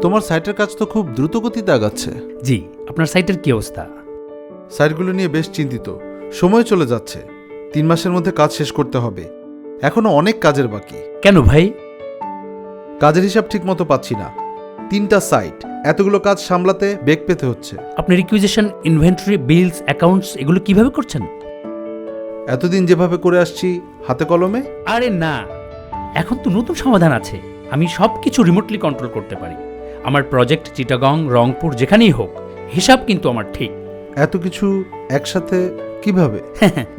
তোমার সাইটের কাজ তো খুব দ্রুত গতিতে আগাচ্ছে। জি, আপনার সাইটের কি অবস্থা? সাইটগুলো নিয়ে বেশ চিন্তিত। সময় চলে যাচ্ছে, 3 মাসের মধ্যে কাজ শেষ করতে হবে। এখনো অনেক কাজের বাকি। কেন ভাই? কাজের হিসাব ঠিক মতো পাচ্ছি না। 3টা সাইট, এতগুলো কাজ সামলাতে বেগ পেতে হচ্ছে। আপনি রিকুইজিশন, ইনভেন্টরি, বিলস, অ্যাকাউন্টস এগুলো কিভাবে করছেন? এতদিন যেভাবে করে আসছি হাতে কলমে। আরে না, এখন তো নতুন সমাধান আছে। আমি সব কিছু রিমোটলি কন্ট্রোল করতে পারি। আমার প্রজেক্ট চিটাগং, রংপুর যেখানেই হোক, হিসাব কিন্তু আমার ঠিক। এত কিছু একসাথে কিভাবে?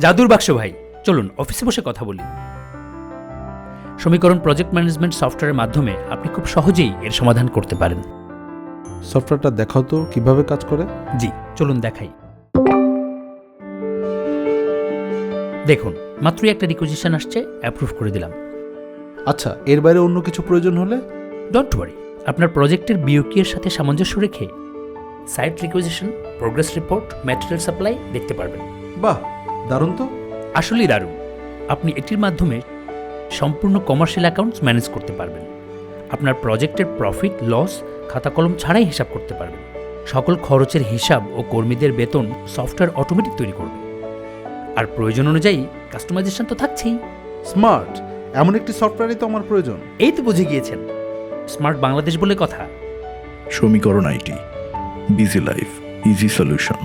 জাদুর বাক্স ভাই, চলুন অফিসে বসে কথা বলি। সমীকরণ প্রজেক্ট ম্যানেজমেন্ট সফটওয়্যারের মাধ্যমে আপনি খুব সহজেই এর সমাধান করতে পারেন। সফটওয়্যারটা দেখাও তো কিভাবে কাজ করে। জি, চলুন দেখাই। দেখুন, মাত্রই একটা রিকুইজিশন আসছে, অ্যাপ্রুভ করে দিলাম। আচ্ছা, এর বাইরে অন্য কিছু প্রয়োজন হলে? ডোন্ট ওয়ারি, আপনার প্রজেক্টের বিওকি এর সাথে সামঞ্জস্য রেখে site requisition, progress report, material supply দেখতে পারবেন। বাহ, দারুণ তো। আসলেই দারুণ। আপনি এটির মাধ্যমে সম্পূর্ণ কমার্শিয়াল অ্যাকাউন্টস ম্যানেজ করতে পারবেন। আপনার প্রজেক্টের প্রফিট লস খাতা কলম ছাড়াই হিসাব করতে পারবেন। সকল খরচের হিসাব ও কর্মীদের বেতন সফটওয়্যার অটোমেটিক তৈরি করবে। আর প্রয়োজন অনুযায়ী কাস্টমাইজেশন তো থাকছেই। স্মার্ট, এমন একটি সফটওয়্যারই তো আমার প্রয়োজন। এই তো বুঝে গিয়েছেন, স্মার্ট বাংলাদেশ বলে কথা। সমীকরণ IT, busy life, easy solution.